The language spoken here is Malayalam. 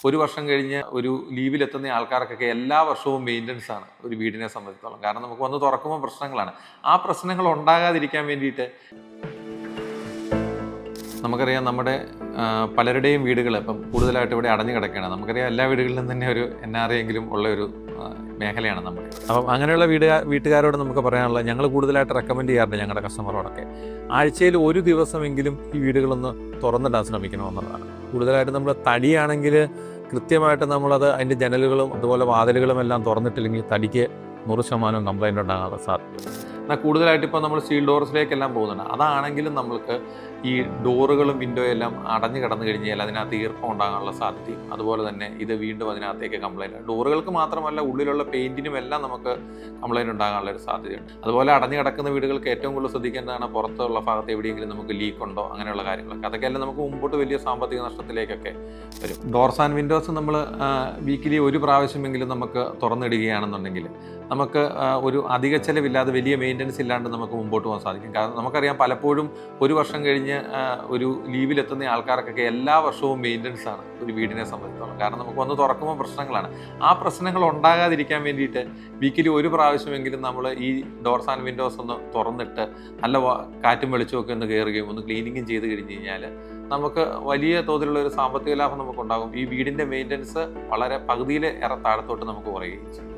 ഒരു വർഷം കഴിഞ്ഞ് ഒരു ലീവിലെത്തുന്ന ആൾക്കാർക്കൊക്കെ എല്ലാ വർഷവും മെയിൻ്റനൻസ് ആണ് ഒരു വീടിനെ സംബന്ധിച്ചിടത്തോളം. കാരണം നമുക്ക് വന്ന് തുറക്കുമ്പോൾ പ്രശ്നങ്ങളാണ്. ആ പ്രശ്നങ്ങൾ ഉണ്ടാകാതിരിക്കാൻ വേണ്ടിയിട്ട് നമുക്കറിയാം നമ്മുടെ പലരുടെയും വീടുകൾ ഇപ്പം കൂടുതലായിട്ട് ഇവിടെ അടഞ്ഞു കിടക്കുകയാണ്. നമുക്കറിയാം എല്ലാ വീടുകളിലും തന്നെ ഒരു NRI എങ്കിലും ഉള്ള ഒരു മേഖലയാണ് നമ്മുടെ. അപ്പം അങ്ങനെയുള്ള വീട്ടുകാരോട് നമുക്ക് പറയാനുള്ളത്, ഞങ്ങൾ കൂടുതലായിട്ട് റെക്കമെൻഡ് ചെയ്യാറുണ്ട് ഞങ്ങളുടെ കസ്റ്റമറോടൊക്കെ, ആഴ്ചയിൽ ഒരു ദിവസമെങ്കിലും ഈ വീടുകളൊന്ന് തുറന്നിടാൻ ശ്രമിക്കണമെന്നുള്ളതാണ്. കൂടുതലായിട്ട് നമ്മൾ തടിയാണെങ്കിൽ കൃത്യമായിട്ട് നമ്മളത് അതിൻ്റെ ജനലുകളും അതുപോലെ വാതിലുകളും എല്ലാം തുറന്നിട്ടില്ലെങ്കിൽ തടിക്ക് 100% കംപ്ലൈൻറ്റ് ഉണ്ടാകാനുള്ള സാധ്യത. എന്നാൽ കൂടുതലായിട്ട് ഇപ്പോൾ നമ്മൾ സ്റ്റീൽ ഡോർസിലേക്കെല്ലാം പോകുന്നുണ്ട്. അതാണെങ്കിലും നമ്മൾക്ക് ഈ ഡോറുകളും വിൻഡോയും എല്ലാം അടഞ്ഞു കിടന്നു കഴിഞ്ഞാൽ അതിനകത്ത് ഈർപ്പം ഉണ്ടാകാനുള്ള സാധ്യതയും, അതുപോലെ തന്നെ ഇത് വീണ്ടും അതിനകത്തേക്ക് കംപ്ലൈൻറ്റ്, ഡോറുകൾക്ക് മാത്രമല്ല ഉള്ളിലുള്ള പെയിൻറ്റിനും എല്ലാം നമുക്ക് കംപ്ലൈൻറ്റ് ഉണ്ടാകാനുള്ള ഒരു സാധ്യതയുണ്ട്. അതുപോലെ അടഞ്ഞു കിടക്കുന്ന വീടുകൾക്ക് ഏറ്റവും കൂടുതൽ ശ്രദ്ധിക്കേണ്ടതാണ് പുറത്തുള്ള ഭാഗത്ത് എവിടെയെങ്കിലും നമുക്ക് ലീക്ക് ഉണ്ടോ അങ്ങനെയുള്ള കാര്യങ്ങളൊക്കെ. അതൊക്കെയല്ലേ നമുക്ക് മുമ്പോട്ട് വലിയ സാമ്പത്തിക നഷ്ടത്തിലേക്കൊക്കെ വരും. ഡോർസ് ആൻഡ് വിൻഡോസ് നമ്മൾ വീക്കിലി ഒരു പ്രാവശ്യമെങ്കിലും നമുക്ക് തുറന്നിടുകയാണെന്നുണ്ടെങ്കിൽ നമുക്ക് ഒരു അധിക ചെലവില്ലാതെ വലിയ മെയിൻ്റനൻസ് ഇല്ലാണ്ട് നമുക്ക് മുമ്പോട്ട് പോകാൻ സാധിക്കും. കാരണം നമുക്കറിയാം പലപ്പോഴും ഒരു വർഷം കഴിഞ്ഞ് ഒരു ലീവിലെത്തുന്ന ആൾക്കാർക്കൊക്കെ എല്ലാ വർഷവും മെയിൻ്റനൻസ് ആണ് ഒരു വീടിനെ സംബന്ധിച്ചിടത്തോളം. കാരണം നമുക്ക് വന്ന് തുറക്കുമ്പോൾ പ്രശ്നങ്ങളാണ്. ആ പ്രശ്നങ്ങൾ ഉണ്ടാകാതിരിക്കാൻ വേണ്ടിയിട്ട് വീക്കിലി ഒരു പ്രാവശ്യമെങ്കിലും നമ്മൾ ഈ ഡോർസ് ആൻഡ് വിൻഡോസ് ഒന്ന് തുറന്നിട്ട് നല്ല കാറ്റും വെളിച്ചമൊക്കെ ഒന്ന് കയറുകയും ഒന്ന് ക്ലീനിങ്ങും ചെയ്ത് കഴിഞ്ഞ് കഴിഞ്ഞാൽ നമുക്ക് വലിയ തോതിലുള്ള ഒരു സാമ്പത്തിക ലാഭം നമുക്കുണ്ടാകും. ഈ വീടിൻ്റെ മെയിൻ്റനൻസ് വളരെ പകുതിയിൽ താഴത്തോട്ട് നമുക്ക് കുറയുകയും ചെയ്യും.